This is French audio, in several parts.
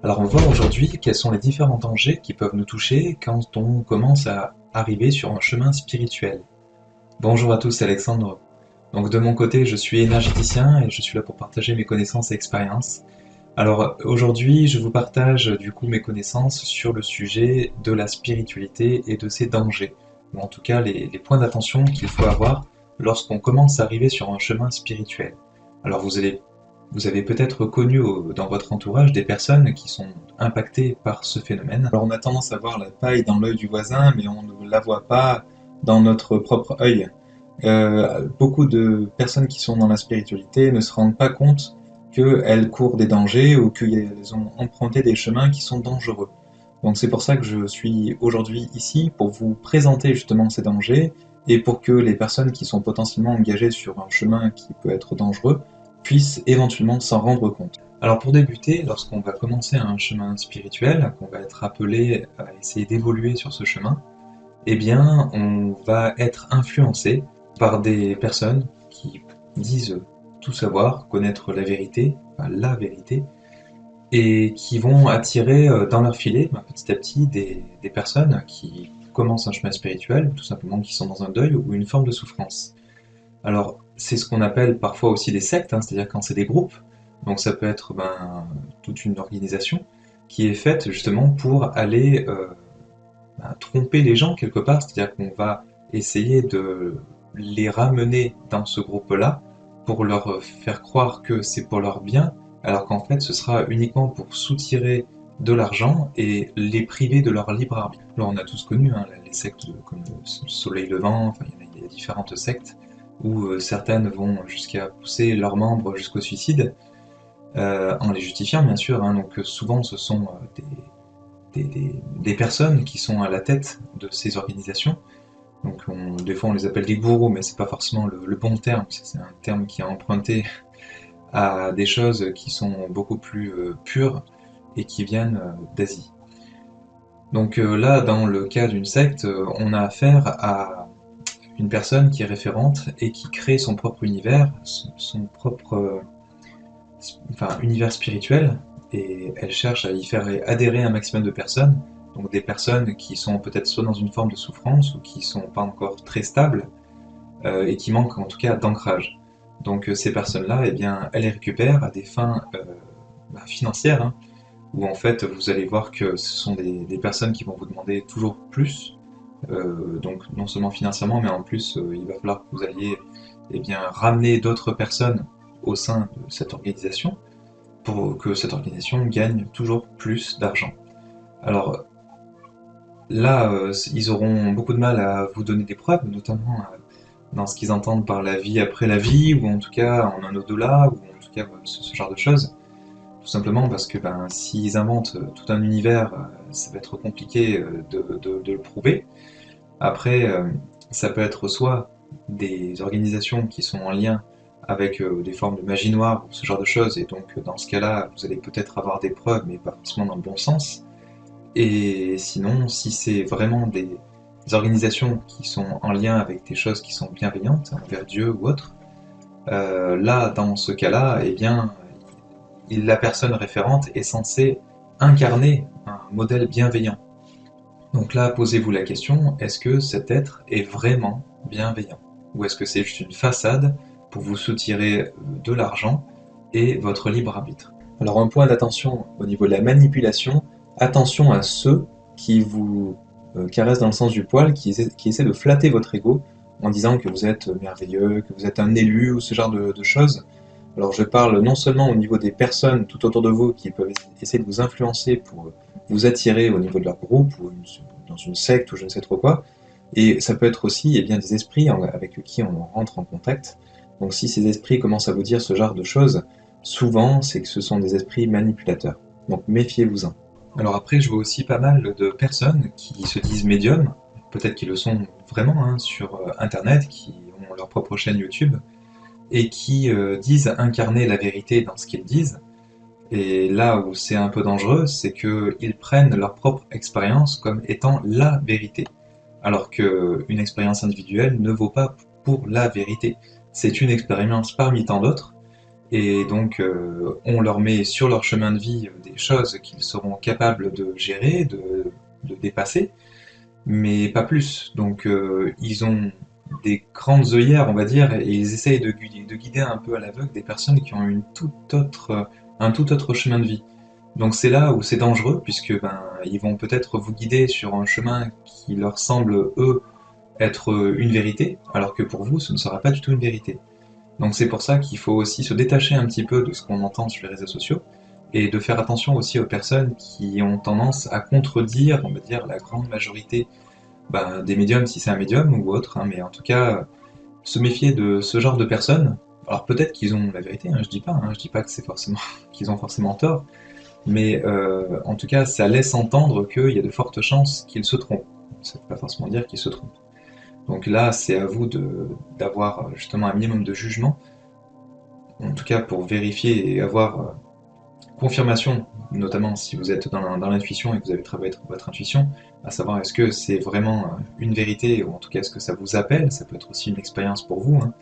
Alors on va voir aujourd'hui quels sont les différents dangers qui peuvent nous toucher quand on commence à arriver sur un chemin spirituel. Bonjour à tous, c'est Alexandre. Donc de mon côté, je suis énergéticien et je suis là pour partager mes connaissances et expériences. Alors aujourd'hui, je vous partage du coup mes connaissances sur le sujet de la spiritualité et de ses dangers, ou en tout cas les points d'attention qu'il faut avoir lorsqu'on commence à arriver sur un chemin spirituel. Alors vous avez peut-être connu dans votre entourage des personnes qui sont impactées par ce phénomène. Alors on a tendance à voir la paille dans l'œil du voisin, mais on ne la voit pas dans notre propre œil. Beaucoup de personnes qui sont dans la spiritualité ne se rendent pas compte qu'elles courent des dangers ou qu'elles ont emprunté des chemins qui sont dangereux. Donc c'est pour ça que je suis aujourd'hui ici pour vous présenter justement ces dangers et pour que les personnes qui sont potentiellement engagées sur un chemin qui peut être dangereux puissent éventuellement s'en rendre compte. Alors pour débuter, lorsqu'on va commencer un chemin spirituel, qu'on va être appelé à essayer d'évoluer sur ce chemin, eh bien on va être influencé par des personnes qui disent tout savoir, connaître la vérité, enfin, la vérité, et qui vont attirer dans leur filet petit à petit des personnes qui commencent un chemin spirituel, tout simplement qui sont dans un deuil ou une forme de souffrance. Alors, c'est ce qu'on appelle parfois aussi des sectes, hein, c'est-à-dire quand c'est des groupes. Donc ça peut être toute une organisation qui est faite justement pour aller tromper les gens quelque part, c'est-à-dire qu'on va essayer de les ramener dans ce groupe-là pour leur faire croire que c'est pour leur bien, alors qu'en fait ce sera uniquement pour soutirer de l'argent et les priver de leur libre arbitre. Alors on a tous connu hein, les sectes comme le Soleil Levant, enfin, il y a différentes sectes où certaines vont jusqu'à pousser leurs membres jusqu'au suicide, en les justifiant bien sûr, hein, donc souvent ce sont des personnes qui sont à la tête de ces organisations. Donc des fois on les appelle des gourous, mais c'est pas forcément le bon terme, c'est un terme qui est emprunté à des choses qui sont beaucoup plus pures et qui viennent d'Asie. Donc là, dans le cas d'une secte, on a affaire à une personne qui est référente et qui crée son propre univers, son propre univers spirituel, et elle cherche à y faire adhérer un maximum de personnes, donc des personnes qui sont peut-être soit dans une forme de souffrance ou qui sont pas encore très stables et qui manquent en tout cas d'ancrage. Donc ces personnes-là, eh bien, elles les récupèrent à des fins financières, hein, où en fait vous allez voir que ce sont des personnes qui vont vous demander toujours plus, donc non seulement financièrement, mais en plus il va falloir que vous alliez eh bien, ramener d'autres personnes au sein de cette organisation pour que cette organisation gagne toujours plus d'argent. Alors là, ils auront beaucoup de mal à vous donner des preuves, notamment dans ce qu'ils entendent par la vie après la vie, ou en tout cas en un au-delà, ou en tout cas ce genre de choses. Tout simplement parce que s'ils inventent tout un univers, ça va être compliqué de le prouver. Après, ça peut être soit des organisations qui sont en lien avec des formes de magie noire ou ce genre de choses, et donc dans ce cas-là, vous allez peut-être avoir des preuves, mais pas forcément dans le bon sens. Et sinon, si c'est vraiment des organisations qui sont en lien avec des choses qui sont bienveillantes, envers Dieu ou autre, là, dans ce cas-là, eh bien, la personne référente est censée incarner un modèle bienveillant. Donc là, posez-vous la question, est-ce que cet être est vraiment bienveillant? Ou est-ce que c'est juste une façade pour vous soutirer de l'argent et votre libre arbitre? Alors un point d'attention au niveau de la manipulation, attention à ceux qui vous caressent dans le sens du poil, qui essaient de flatter votre ego en disant que vous êtes merveilleux, que vous êtes un élu ou ce genre de choses. Alors je parle non seulement au niveau des personnes tout autour de vous qui peuvent essayer de vous influencer pour vous attirer au niveau de leur groupe ou dans une secte ou je ne sais trop quoi, et ça peut être aussi bien, des esprits avec qui on rentre en contact. Donc si ces esprits commencent à vous dire ce genre de choses, souvent c'est que ce sont des esprits manipulateurs. Donc méfiez-vous-en. Alors après, je vois aussi pas mal de personnes qui se disent médiums, peut-être qu'ils le sont vraiment hein, sur Internet, qui ont leur propre chaîne YouTube, et qui disent incarner la vérité dans ce qu'ils disent. Et là où c'est un peu dangereux, c'est qu'ils prennent leur propre expérience comme étant la vérité, alors qu'une expérience individuelle ne vaut pas pour la vérité. C'est une expérience parmi tant d'autres, et donc on leur met sur leur chemin de vie des choses qu'ils seront capables de gérer, de dépasser, mais pas plus. Donc ils ont des grandes œillères, on va dire, et ils essayent de guider un peu à l'aveugle des personnes qui ont un tout autre chemin de vie. Donc c'est là où c'est dangereux, puisque ben, ils vont peut-être vous guider sur un chemin qui leur semble, eux, être une vérité, alors que pour vous, ce ne sera pas du tout une vérité. Donc c'est pour ça qu'il faut aussi se détacher un petit peu de ce qu'on entend sur les réseaux sociaux, et de faire attention aussi aux personnes qui ont tendance à contredire, on va dire, la grande majorité ben, des médiums, si c'est un médium ou autre, hein, mais en tout cas, se méfier de ce genre de personnes. Alors peut-être qu'ils ont la vérité, hein, je dis pas que c'est forcément qu'ils ont forcément tort, mais en tout cas, ça laisse entendre qu'il y a de fortes chances qu'ils se trompent. Ça ne veut pas forcément dire qu'ils se trompent. Donc là, c'est à vous d'avoir justement un minimum de jugement, en tout cas pour vérifier et avoir confirmation, notamment si vous êtes dans l'intuition et que vous avez travaillé votre intuition, à savoir est-ce que c'est vraiment une vérité, ou en tout cas est-ce que ça vous appelle, ça peut être aussi une expérience pour vous, hein.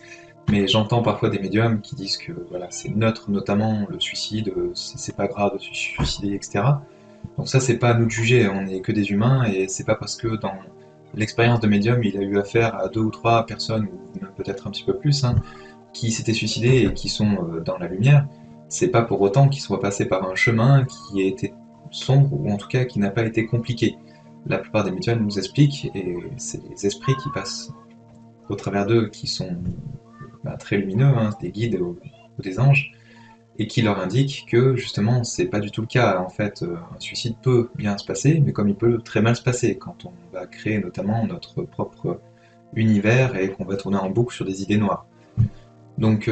Mais j'entends parfois des médiums qui disent que voilà, c'est neutre, notamment le suicide, c'est pas grave de se suicider, etc. Donc ça, c'est pas à nous de juger, on n'est que des humains, et c'est pas parce que dans l'expérience de médium, il a eu affaire à deux ou trois personnes, ou même peut-être un petit peu plus, hein, qui s'étaient suicidés et qui sont dans la lumière, c'est pas pour autant qu'ils soient passés par un chemin qui a été sombre, ou en tout cas qui n'a pas été compliqué. La plupart des médiums nous expliquent, et c'est les esprits qui passent au travers d'eux qui sont bah, très lumineux, hein, des guides ou des anges, et qui leur indiquent que justement c'est pas du tout le cas. En fait, un suicide peut bien se passer, mais comme il peut très mal se passer quand on va créer notamment notre propre univers et qu'on va tourner en boucle sur des idées noires. Donc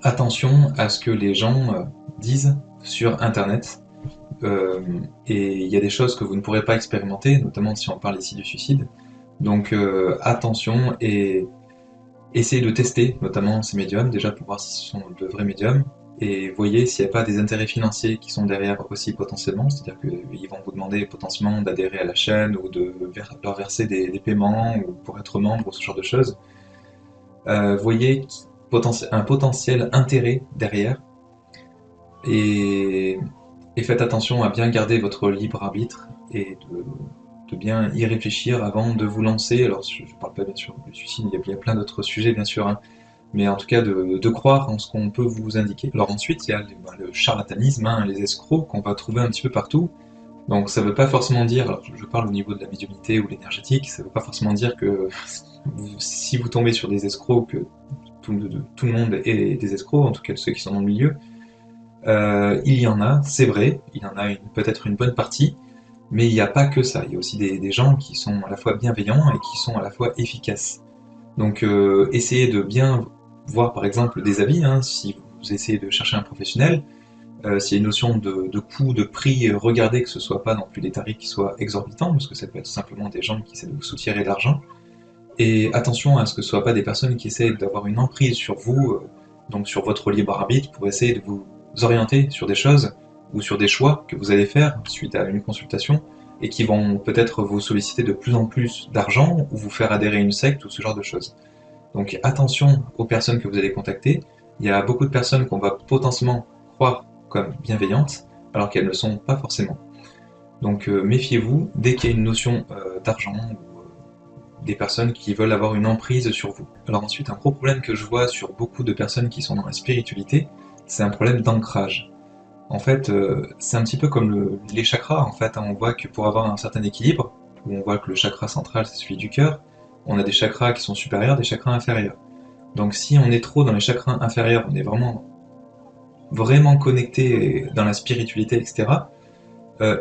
attention à ce que les gens disent sur Internet. Et il y a des choses que vous ne pourrez pas expérimenter, notamment si on parle ici du suicide. Donc attention et essayez de tester notamment ces médiums, déjà pour voir si ce sont de vrais médiums, et voyez s'il n'y a pas des intérêts financiers qui sont derrière aussi potentiellement, c'est-à-dire qu'ils vont vous demander potentiellement d'adhérer à la chaîne ou de leur verser des paiements ou pour être membre ou ce genre de choses. Voyez un potentiel intérêt derrière et, et faites attention à bien garder votre libre arbitre et de bien y réfléchir avant de vous lancer. Alors je ne parle pas bien sûr du suicide, il y a plein d'autres sujets bien sûr, hein, mais en tout cas de croire en ce qu'on peut vous indiquer. Alors ensuite, il y a le charlatanisme, hein, les escrocs qu'on va trouver un petit peu partout. Donc ça ne veut pas forcément dire, alors je parle au niveau de la médiumnité ou l'énergétique, ça ne veut pas forcément dire que si vous tombez sur des escrocs, que tout le monde est des escrocs, en tout cas ceux qui sont dans le milieu. Il y en a, c'est vrai, il y en a peut-être une bonne partie, mais il n'y a pas que ça, il y a aussi des gens qui sont à la fois bienveillants et qui sont à la fois efficaces. Donc essayez de bien voir par exemple des avis, hein, si vous essayez de chercher un professionnel, s'il y a une notion de coût, de prix, regardez que ce ne soit pas non plus des tarifs qui soient exorbitants, parce que ça peut être simplement des gens qui essaient de vous soutirer de l'argent. Et attention à ce que ce ne soit pas des personnes qui essaient d'avoir une emprise sur vous, donc sur votre libre arbitre, pour essayer de vous orienter sur des choses ou sur des choix que vous allez faire suite à une consultation et qui vont peut-être vous solliciter de plus en plus d'argent ou vous faire adhérer à une secte ou ce genre de choses. Donc attention aux personnes que vous allez contacter. Il y a beaucoup de personnes qu'on va potentiellement croire comme bienveillantes alors qu'elles ne le sont pas forcément. Donc méfiez-vous dès qu'il y a une notion d'argent ou des personnes qui veulent avoir une emprise sur vous. Alors ensuite, un gros problème que je vois sur beaucoup de personnes qui sont dans la spiritualité, c'est un problème d'ancrage. En fait, c'est un petit peu comme les chakras, en fait, hein. On voit que pour avoir un certain équilibre, où on voit que le chakra central, c'est celui du cœur, on a des chakras qui sont supérieurs, des chakras inférieurs. Donc si on est trop dans les chakras inférieurs, on est vraiment connecté dans la spiritualité, etc.,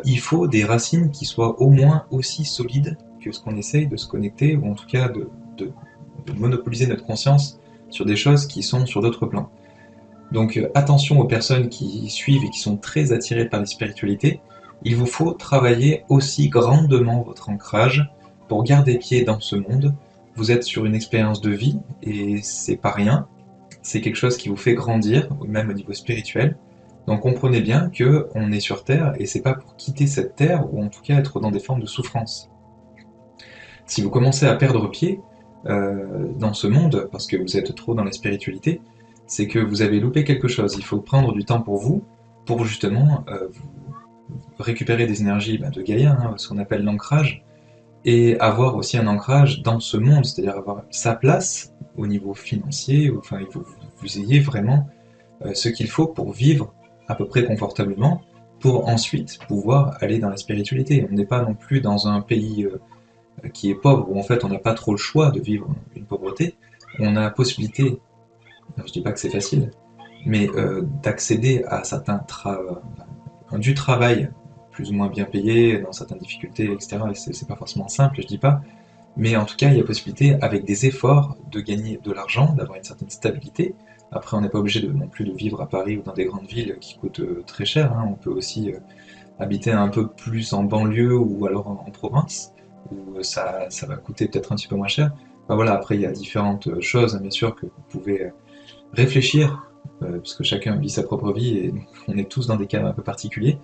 il faut des racines qui soient au moins aussi solides que ce qu'on essaye de se connecter, ou en tout cas de monopoliser notre conscience sur des choses qui sont sur d'autres plans. Donc attention aux personnes qui suivent et qui sont très attirées par la spiritualité, il vous faut travailler aussi grandement votre ancrage pour garder pied dans ce monde. Vous êtes sur une expérience de vie et c'est pas rien, c'est quelque chose qui vous fait grandir, même au niveau spirituel. Donc comprenez bien que on est sur Terre et c'est pas pour quitter cette Terre ou en tout cas être dans des formes de souffrance. Si vous commencez à perdre pied dans ce monde parce que vous êtes trop dans la spiritualité, c'est que vous avez loupé quelque chose. Il faut prendre du temps pour vous, pour justement récupérer des énergies de Gaïa, hein, ce qu'on appelle l'ancrage, et avoir aussi un ancrage dans ce monde, c'est-à-dire avoir sa place au niveau financier, enfin il faut que vous ayez vraiment ce qu'il faut pour vivre à peu près confortablement, pour ensuite pouvoir aller dans la spiritualité. On n'est pas non plus dans un pays qui est pauvre, où en fait on n'a pas trop le choix de vivre une pauvreté, on a la possibilité, je dis pas que c'est facile, mais d'accéder à du travail plus ou moins bien payé, dans certaines difficultés, etc. Et c'est pas forcément simple, je dis pas, mais en tout cas, il y a possibilité, avec des efforts, de gagner de l'argent, d'avoir une certaine stabilité. Après, on n'est pas obligé non plus de vivre à Paris ou dans des grandes villes qui coûtent très cher, hein. On peut aussi habiter un peu plus en banlieue ou alors en province, où ça va coûter peut-être un petit peu moins cher. Enfin, voilà, après, il y a différentes choses, hein, bien sûr, que vous pouvez réfléchir, parce que chacun vit sa propre vie et on est tous dans des cas un peu particuliers,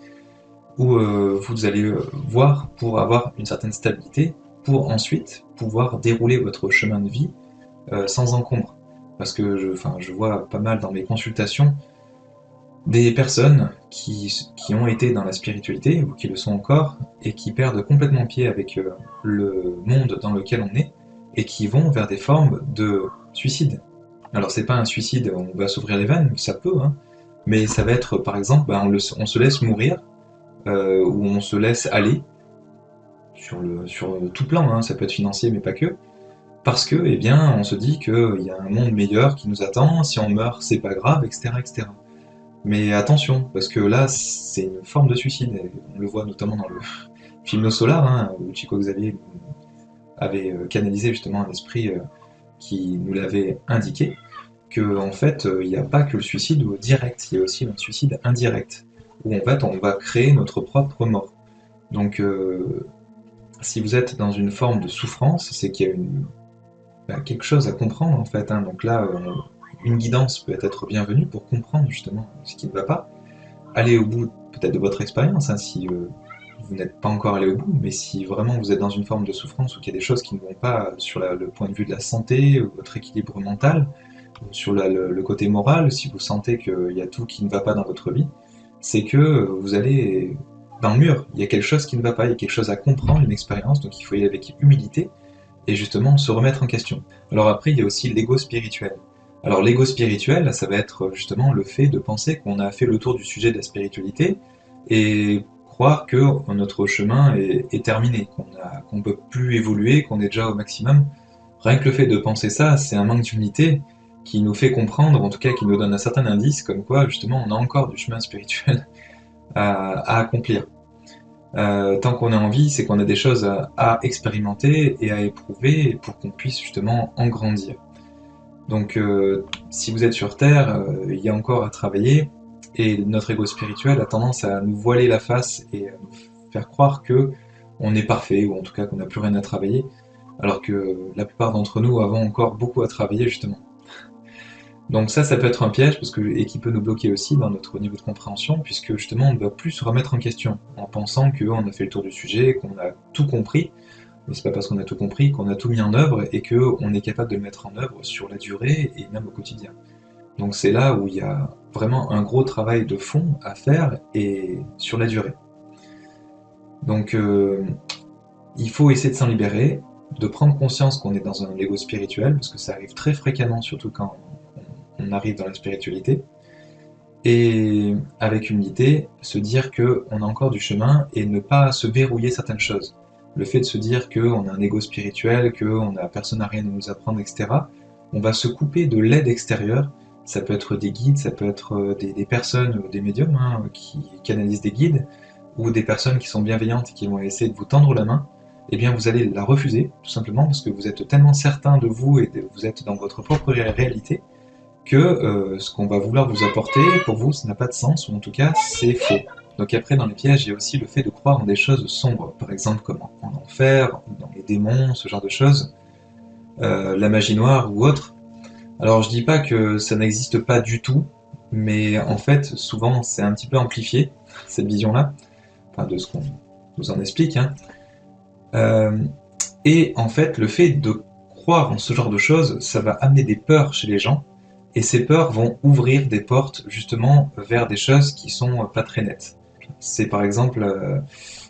où vous allez voir pour avoir une certaine stabilité, pour ensuite pouvoir dérouler votre chemin de vie sans encombre. Parce que je vois pas mal dans mes consultations des personnes qui ont été dans la spiritualité, ou qui le sont encore, et qui perdent complètement pied avec le monde dans lequel on est, et qui vont vers des formes de suicide. Alors c'est pas un suicide, on va s'ouvrir les veines, ça peut, hein, mais ça va être par exemple, on se laisse mourir, où on se laisse aller, sur tout plan, hein, ça peut être financier mais pas que, parce que, eh bien, on se dit qu'il y a un monde meilleur qui nous attend, si on meurt, c'est pas grave, etc., etc. Mais attention, parce que là, c'est une forme de suicide, et on le voit notamment dans le film No Solar, hein, où Chico Xavier avait canalisé justement un esprit qui nous l'avait indiqué, que en fait, il n'y a pas que le suicide direct, il y a aussi un suicide indirect, où en fait, on va créer notre propre mort. Donc, si vous êtes dans une forme de souffrance, c'est qu'il y a quelque chose à comprendre en fait, hein. Donc là, une guidance peut être bienvenue pour comprendre justement ce qui ne va pas. Aller au bout peut-être de votre expérience, hein, si vous n'êtes pas encore allé au bout, mais si vraiment vous êtes dans une forme de souffrance ou qu'il y a des choses qui ne vont pas sur le point de vue de la santé, ou votre équilibre mental, ou sur le côté moral, si vous sentez qu'il y a tout qui ne va pas dans votre vie, c'est que vous allez dans le mur, il y a quelque chose qui ne va pas, il y a quelque chose à comprendre, une expérience, donc il faut y aller avec humilité et justement se remettre en question. Alors après, il y a aussi l'ego spirituel. Alors l'ego spirituel, ça va être justement le fait de penser qu'on a fait le tour du sujet de la spiritualité et croire que notre chemin est terminé, qu'on ne peut plus évoluer, qu'on est déjà au maximum. Rien que le fait de penser ça, c'est un manque d'humilité qui nous fait comprendre, en tout cas qui nous donne un certain indice, comme quoi justement on a encore du chemin spirituel à accomplir. Tant qu'on est en vie, c'est qu'on a des choses à expérimenter et à éprouver pour qu'on puisse justement en grandir. Donc si vous êtes sur Terre, il y a encore à travailler et notre ego spirituel a tendance à nous voiler la face et à nous faire croire que on est parfait ou en tout cas qu'on n'a plus rien à travailler, alors que la plupart d'entre nous avons encore beaucoup à travailler justement. Donc ça peut être un piège et qui peut nous bloquer aussi dans notre niveau de compréhension, puisque justement on ne va plus se remettre en question en pensant qu'on a fait le tour du sujet, qu'on a tout compris. Mais c'est pas parce qu'on a tout compris qu'on a tout mis en œuvre et qu'on est capable de le mettre en œuvre sur la durée et même au quotidien. Donc c'est là où il y a vraiment un gros travail de fond à faire et sur la durée. Donc il faut essayer de s'en libérer, de prendre conscience qu'on est dans un ego spirituel, parce que ça arrive très fréquemment, surtout quand on arrive dans la spiritualité, et avec humilité, se dire qu'on a encore du chemin et ne pas se verrouiller certaines choses. Le fait de se dire qu'on a un ego spirituel, qu'on a personne à rien à nous apprendre, etc., on va se couper de l'aide extérieure. Ça peut être des guides, ça peut être des personnes, des médiums hein, qui canalisent des guides, ou des personnes qui sont bienveillantes et qui vont essayer de vous tendre la main. Eh bien vous allez la refuser, tout simplement parce que vous êtes tellement certain de vous et vous êtes dans votre propre réalité que ce qu'on va vouloir vous apporter, pour vous, ça n'a pas de sens, ou en tout cas, c'est faux. Donc après, dans les pièges, il y a aussi le fait de croire en des choses sombres, par exemple comme en enfer, dans les démons, ce genre de choses, la magie noire ou autre. Alors je dis pas que ça n'existe pas du tout, mais en fait, souvent, c'est un petit peu amplifié, cette vision-là, enfin de ce qu'on nous en explique, hein. Et en fait, le fait de croire en ce genre de choses, ça va amener des peurs chez les gens, Et ces peurs vont ouvrir des portes justement vers des choses qui sont pas très nettes. C'est par exemple,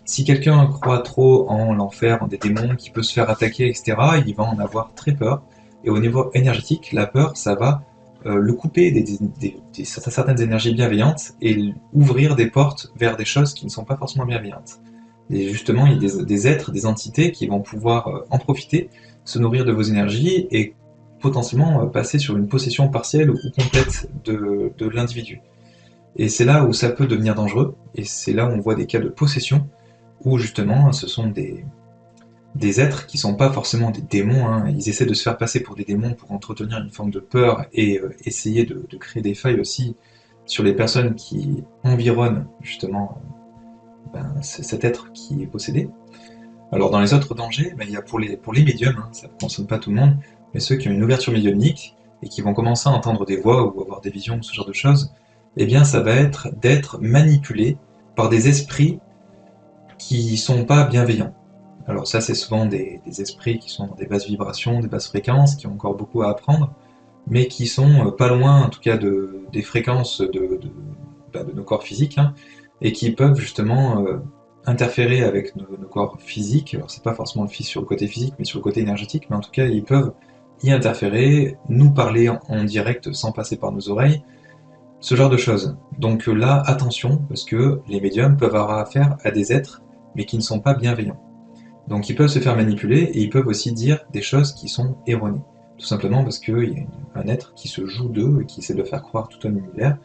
si quelqu'un croit trop en l'enfer, en des démons qui peut se faire attaquer, etc., il va en avoir très peur. Et au niveau énergétique, la peur, ça va le couper certaines énergies bienveillantes et ouvrir des portes vers des choses qui ne sont pas forcément bienveillantes. Et justement, il y a des êtres, des entités qui vont pouvoir en profiter, se nourrir de vos énergies et potentiellement passer sur une possession partielle ou complète de l'individu. Et c'est là où ça peut devenir dangereux, et c'est là où on voit des cas de possession, où justement ce sont des êtres qui sont pas forcément des démons, hein. Ils essaient de se faire passer pour des démons pour entretenir une forme de peur et essayer de créer des failles aussi sur les personnes qui environnent justement cet être qui est possédé. Alors dans les autres dangers, il y a pour les médiums, hein, ça ne concerne pas tout le monde, mais ceux qui ont une ouverture médiumnique et qui vont commencer à entendre des voix ou avoir des visions ou ce genre de choses, eh bien ça va être d'être manipulé par des esprits qui sont pas bienveillants. Alors ça c'est souvent des esprits qui sont dans des basses vibrations, des basses fréquences, qui ont encore beaucoup à apprendre, mais qui sont pas loin en tout cas des fréquences de nos corps physiques, hein, et qui peuvent justement interférer avec nos corps physiques. Alors c'est pas forcément sur le côté physique, mais sur le côté énergétique, mais en tout cas ils peuvent y interférer, nous parler en direct sans passer par nos oreilles, ce genre de choses. Donc là, attention, parce que les médiums peuvent avoir affaire à des êtres, mais qui ne sont pas bienveillants. Donc ils peuvent se faire manipuler, et ils peuvent aussi dire des choses qui sont erronées. Tout simplement parce qu'il y a un être qui se joue d'eux, et qui essaie de faire croire tout un univers.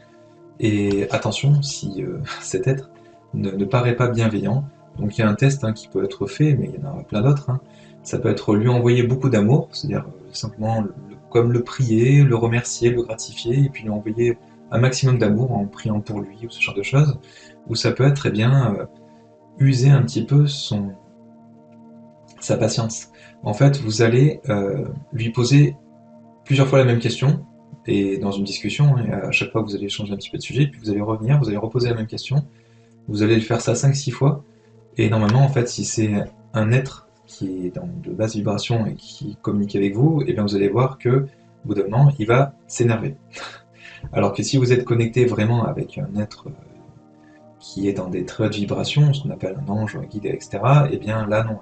Et attention, si cet être ne paraît pas bienveillant, donc il y a un test qui peut être fait, mais il y en a plein d'autres, hein. Ça peut être lui envoyer beaucoup d'amour, c'est-à-dire simplement comme le prier, le remercier, le gratifier, et puis lui envoyer un maximum d'amour en priant pour lui, ou ce genre de choses. Ou ça peut être user un petit peu sa patience. En fait, vous allez lui poser plusieurs fois la même question, et dans une discussion, et à chaque fois vous allez changer un petit peu de sujet, puis vous allez revenir, vous allez reposer la même question, vous allez le faire ça 5-6 fois, et normalement, en fait, si c'est un être qui est dans de basses vibrations et qui communique avec vous, et bien vous allez voir que, au bout d'un moment, il va s'énerver. Alors que si vous êtes connecté vraiment avec un être qui est dans des très hautes vibrations, ce qu'on appelle un ange, un guide, etc., et bien là, non,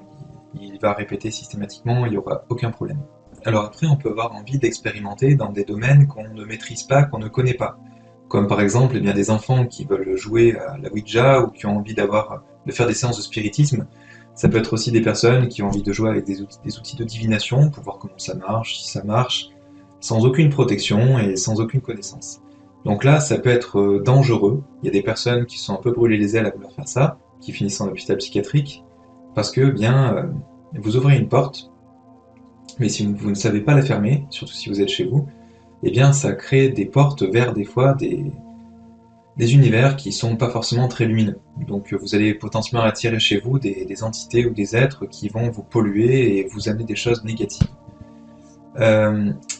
il va répéter systématiquement, il n'y aura aucun problème. Alors après, on peut avoir envie d'expérimenter dans des domaines qu'on ne maîtrise pas, qu'on ne connaît pas. Comme par exemple des enfants qui veulent jouer à la Ouija ou qui ont envie de faire des séances de spiritisme. Ça peut être aussi des personnes qui ont envie de jouer avec des outils de divination pour voir comment ça marche, si ça marche, sans aucune protection et sans aucune connaissance. Donc là, ça peut être dangereux. Il y a des personnes qui sont un peu brûlées les ailes à vouloir faire ça, qui finissent en hôpital psychiatrique, parce que vous ouvrez une porte, mais si vous ne savez pas la fermer, surtout si vous êtes chez vous, eh bien ça crée des portes vers des fois des univers qui sont pas forcément très lumineux. Donc vous allez potentiellement attirer chez vous des entités ou des êtres qui vont vous polluer et vous amener des choses négatives.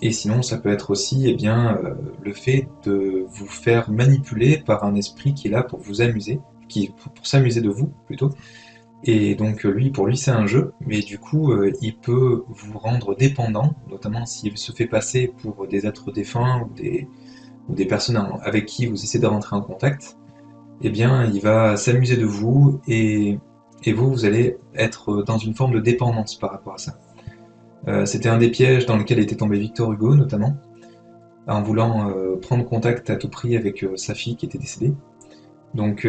Et sinon, ça peut être aussi le fait de vous faire manipuler par un esprit qui est là pour vous amuser, pour s'amuser de vous plutôt. Et donc pour lui c'est un jeu, mais du coup il peut vous rendre dépendant, notamment s'il se fait passer pour des êtres défunts ou des personnes avec qui vous essayez de rentrer en contact. Eh bien il va s'amuser de vous et vous allez être dans une forme de dépendance par rapport à ça. C'était un des pièges dans lequel était tombé Victor Hugo notamment, en voulant prendre contact à tout prix avec sa fille qui était décédée. Donc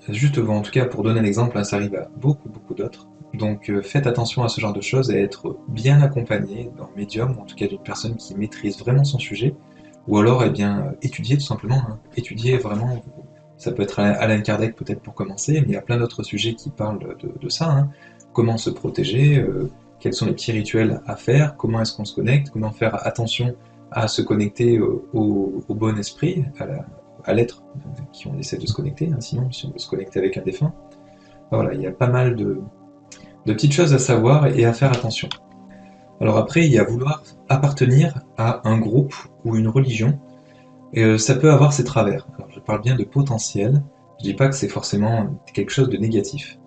juste en tout cas pour donner un exemple, ça arrive à beaucoup d'autres. Donc faites attention à ce genre de choses et être bien accompagné d'un médium, ou en tout cas d'une personne qui maîtrise vraiment son sujet, ou alors étudier tout simplement, hein. Étudier vraiment, ça peut être Alan Kardec peut-être pour commencer, mais il y a plein d'autres sujets qui parlent de ça, hein. Comment se protéger, quels sont les petits rituels à faire, comment est-ce qu'on se connecte, comment faire attention à se connecter au bon esprit, à l'être qui on essaie de se connecter, hein, sinon si on veut se connecter avec un défunt. Voilà, il y a pas mal de petites choses à savoir et à faire attention. Alors après, il y a vouloir appartenir à un groupe ou une religion, et ça peut avoir ses travers. Alors je parle bien de potentiel, je dis pas que c'est forcément quelque chose de négatif.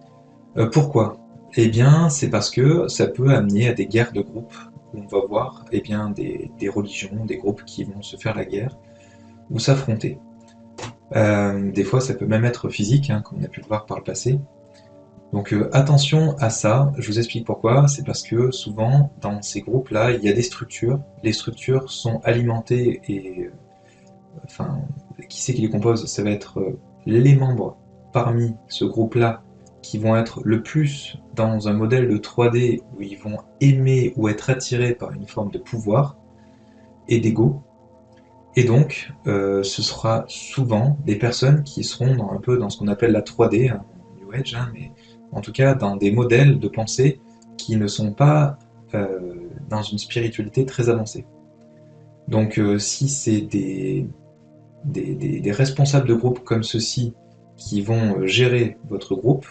Pourquoi ? Eh bien, c'est parce que ça peut amener à des guerres de groupe, où on va voir eh bien, des religions, des groupes qui vont se faire la guerre ou s'affronter. Des fois, ça peut même être physique, hein, comme on a pu le voir par le passé. Donc attention à ça, je vous explique pourquoi, c'est parce que souvent dans ces groupes-là, il y a des structures, les structures sont alimentées et enfin, qui c'est qui les compose? Ça va être les membres parmi ce groupe-là qui vont être le plus dans un modèle de 3D où ils vont aimer ou être attirés par une forme de pouvoir et d'ego. Et donc, ce sera souvent des personnes qui seront un peu dans ce qu'on appelle la 3D, hein, New Age, hein, mais en tout cas dans des modèles de pensée qui ne sont pas dans une spiritualité très avancée. Donc si c'est des responsables de groupe comme ceux-ci qui vont gérer votre groupe,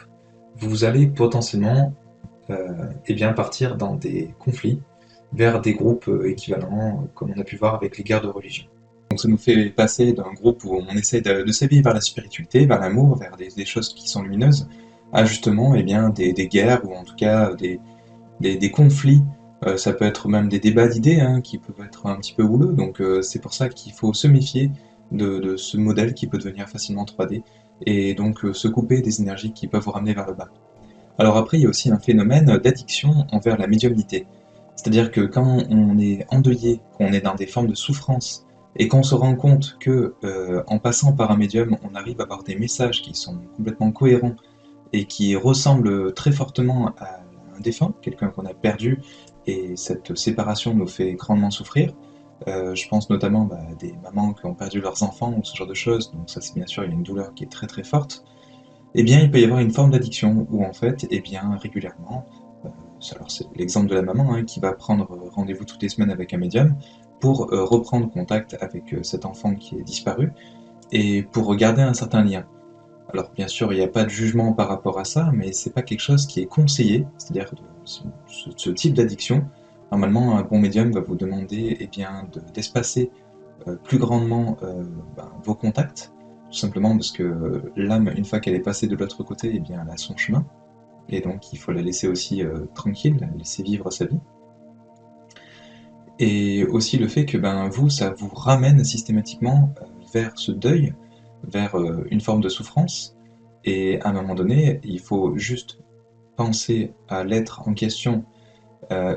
vous allez potentiellement eh bien partir dans des conflits vers des groupes équivalents, comme on a pu voir avec les guerres de religion. Donc ça nous fait passer d'un groupe où on essaie de s'éveiller vers la spiritualité, vers l'amour, vers des choses qui sont lumineuses, à justement eh bien, des guerres ou en tout cas des conflits. Ça peut être même des débats d'idées hein, qui peuvent être un petit peu houleux, donc c'est pour ça qu'il faut se méfier de ce modèle qui peut devenir facilement 3D et donc se couper des énergies qui peuvent vous ramener vers le bas. Alors après, il y a aussi un phénomène d'addiction envers la médiumnité. C'est-à-dire que quand on est endeuillé, qu'on est dans des formes de souffrance, et qu'on se rend compte que en passant par un médium, on arrive à avoir des messages qui sont complètement cohérents et qui ressemblent très fortement à un défunt, quelqu'un qu'on a perdu, et cette séparation nous fait grandement souffrir. Je pense notamment à des mamans qui ont perdu leurs enfants ou ce genre de choses, donc ça c'est bien sûr il y a une douleur qui est très très forte. Eh bien, il peut y avoir une forme d'addiction où en fait, eh bien, régulièrement, alors c'est l'exemple de la maman hein, qui va prendre rendez-vous toutes les semaines avec un médium pour reprendre contact avec cet enfant qui est disparu et pour garder un certain lien. Alors bien sûr, il n'y a pas de jugement par rapport à ça, mais c'est pas quelque chose qui est conseillé, c'est-à-dire ce type d'addiction. Normalement, un bon médium va vous demander eh bien, d'espacer plus grandement vos contacts, tout simplement parce que l'âme, une fois qu'elle est passée de l'autre côté, eh bien, elle a son chemin, et donc il faut la laisser aussi tranquille, la laisser vivre sa vie. Et aussi le fait que vous, ça vous ramène systématiquement vers ce deuil, vers une forme de souffrance, et à un moment donné, il faut juste penser à l'être en question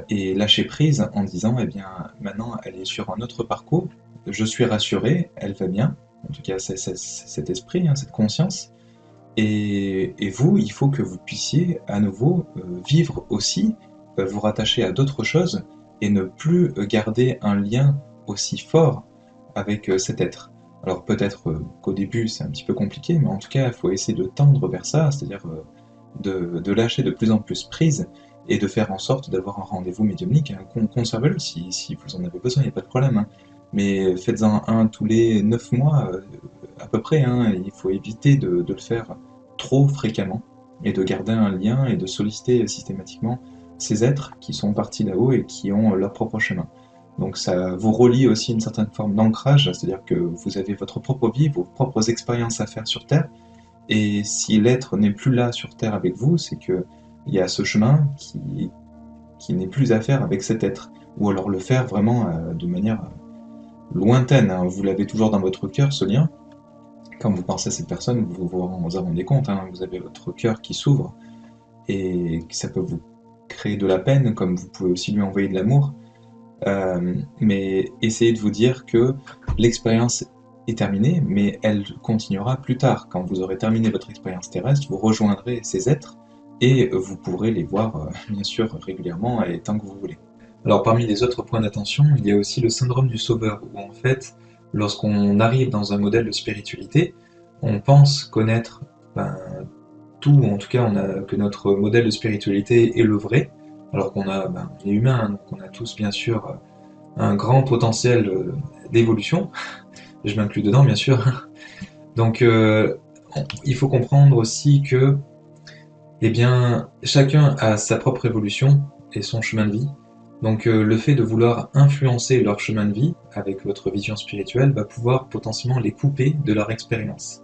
et lâcher prise en disant, eh bien, maintenant, elle est sur un autre parcours, je suis rassuré, elle va bien, en tout cas, c'est cet esprit, hein, cette conscience, et vous, il faut que vous puissiez à nouveau vivre aussi, vous rattacher à d'autres choses, et ne plus garder un lien aussi fort avec cet être. Alors peut-être qu'au début c'est un petit peu compliqué, mais en tout cas il faut essayer de tendre vers ça, c'est-à-dire de lâcher de plus en plus prise et de faire en sorte d'avoir un rendez-vous médiumnique. Hein. Conservez-le si vous en avez besoin, il n'y a pas de problème. Hein. Mais faites-en un tous les 9 mois à peu près. Hein. Il faut éviter de le faire trop fréquemment et de garder un lien et de solliciter systématiquement ces êtres qui sont partis là-haut et qui ont leur propre chemin. Donc ça vous relie aussi une certaine forme d'ancrage, c'est-à-dire que vous avez votre propre vie, vos propres expériences à faire sur Terre, et si l'être n'est plus là sur Terre avec vous, c'est qu'il y a ce chemin qui n'est plus à faire avec cet être, ou alors le faire vraiment de manière lointaine. Hein. Vous l'avez toujours dans votre cœur, ce lien. Quand vous pensez à cette personne, vous en rendez compte, hein. Vous avez votre cœur qui s'ouvre, et ça peut vous créer de la peine, comme vous pouvez aussi lui envoyer de l'amour. Mais essayez de vous dire que l'expérience est terminée, mais elle continuera plus tard. Quand vous aurez terminé votre expérience terrestre, vous rejoindrez ces êtres et vous pourrez les voir bien sûr régulièrement et tant que vous voulez. Alors parmi les autres points d'attention, il y a aussi le syndrome du sauveur, où en fait, lorsqu'on arrive dans un modèle de spiritualité, on pense connaître tout, ou en tout cas que notre modèle de spiritualité est le vrai, alors qu'on on est humain, hein, donc on a tous bien sûr un grand potentiel d'évolution, je m'inclus dedans bien sûr. Donc il faut comprendre aussi que eh bien, chacun a sa propre évolution et son chemin de vie. Donc le fait de vouloir influencer leur chemin de vie avec votre vision spirituelle va pouvoir potentiellement les couper de leur expérience.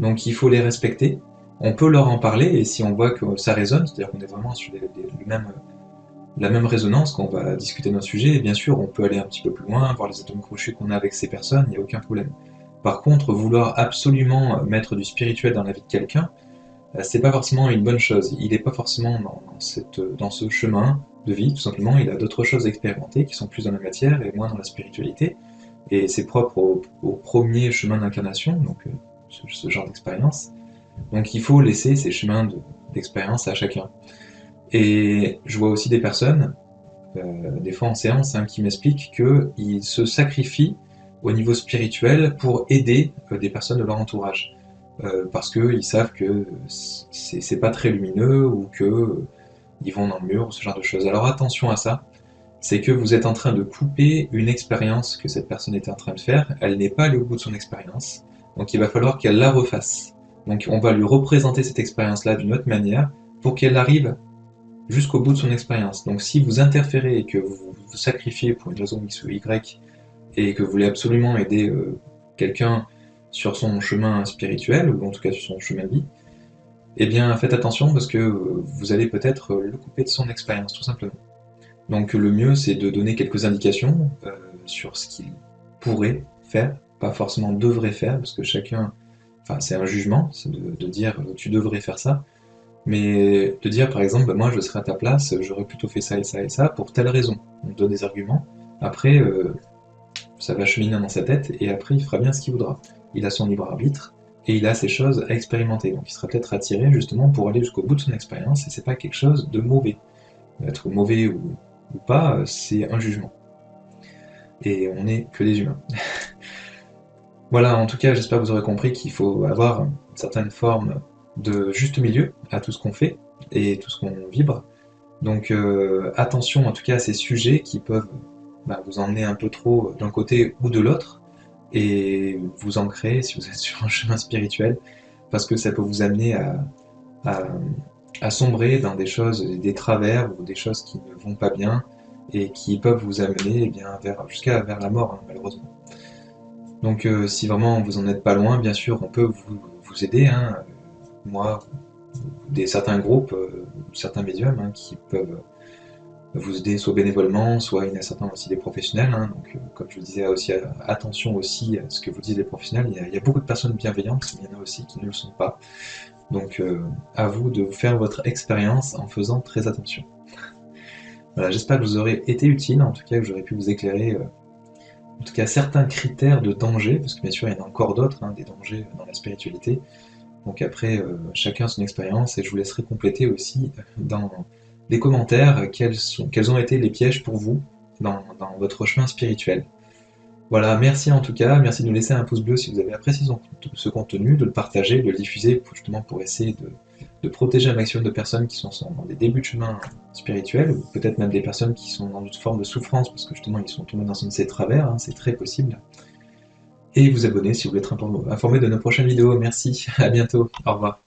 Donc il faut les respecter, on peut leur en parler et si on voit que ça résonne, c'est-à-dire qu'on est vraiment sur la même résonance quand on va discuter d'un sujet, et bien sûr, on peut aller un petit peu plus loin, voir les atomes crochus qu'on a avec ces personnes, il n'y a aucun problème. Par contre, vouloir absolument mettre du spirituel dans la vie de quelqu'un, c'est pas forcément une bonne chose. Il n'est pas forcément dans ce chemin de vie, tout simplement. Il a d'autres choses à expérimenter qui sont plus dans la matière et moins dans la spiritualité. Et c'est propre au premier chemin d'incarnation, donc ce genre d'expérience. Donc il faut laisser ces chemins d'expérience à chacun. Et je vois aussi des personnes, des fois en séance, hein, qui m'expliquent qu'ils se sacrifient au niveau spirituel pour aider des personnes de leur entourage. Parce qu'ils savent que c'est pas très lumineux ou que ils vont dans le mur ou ce genre de choses. Alors attention à ça, c'est que vous êtes en train de couper une expérience que cette personne était en train de faire, elle n'est pas allée au bout de son expérience, donc il va falloir qu'elle la refasse. Donc on va lui représenter cette expérience-là d'une autre manière pour qu'elle arrive jusqu'au bout de son expérience. Donc si vous interférez et que vous vous sacrifiez pour une raison X ou Y et que vous voulez absolument aider quelqu'un sur son chemin spirituel, ou en tout cas sur son chemin de vie, eh bien faites attention parce que vous allez peut-être le couper de son expérience, tout simplement. Donc le mieux c'est de donner quelques indications sur ce qu'il pourrait faire, pas forcément devrait faire, parce que chacun, enfin c'est un jugement, c'est de dire tu devrais faire ça, mais de dire par exemple, bah, moi je serais à ta place, j'aurais plutôt fait ça et ça et ça pour telle raison. On donne des arguments, après ça va cheminer dans sa tête et après il fera bien ce qu'il voudra. Il a son libre arbitre et il a ses choses à expérimenter, donc il sera peut-être attiré justement pour aller jusqu'au bout de son expérience et c'est pas quelque chose de mauvais. Être mauvais ou pas, c'est un jugement. Et on n'est que des humains. Voilà, en tout cas, j'espère que vous aurez compris qu'il faut avoir une certaine forme de juste milieu à tout ce qu'on fait et tout ce qu'on vibre. Donc attention en tout cas à ces sujets qui peuvent vous emmener un peu trop d'un côté ou de l'autre et vous ancrer si vous êtes sur un chemin spirituel parce que ça peut vous amener à, à sombrer dans des choses, des travers ou des choses qui ne vont pas bien et qui peuvent vous amener jusqu'à vers la mort, hein, malheureusement. Donc si vraiment vous en êtes pas loin, bien sûr, on peut vous aider, hein, moi, certains groupes, certains médiums hein, qui peuvent vous aider soit bénévolement, soit il y en a certains aussi des professionnels. Hein, donc comme je vous disais, aussi, attention aussi à ce que vous disent les professionnels. Il y a beaucoup de personnes bienveillantes, mais il y en a aussi qui ne le sont pas. Donc à vous de faire votre expérience en faisant très attention. Voilà, j'espère que vous aurez été utile, en tout cas que j'aurais pu vous éclairer en tout cas certains critères de danger, parce que bien sûr il y en a encore d'autres, hein, des dangers dans la spiritualité. Donc après, chacun son expérience, et je vous laisserai compléter aussi dans les commentaires quels ont été les pièges pour vous dans votre chemin spirituel. Voilà, merci en tout cas, merci de nous laisser un pouce bleu si vous avez apprécié ce contenu, de le partager, de le diffuser justement pour essayer de protéger un maximum de personnes qui sont dans des débuts de chemin spirituel, ou peut-être même des personnes qui sont dans une forme de souffrance parce que justement ils sont tombés dans un de ces travers, hein, c'est très possible. Et vous abonner si vous voulez être informé de nos prochaines vidéos. Merci, à bientôt, au revoir.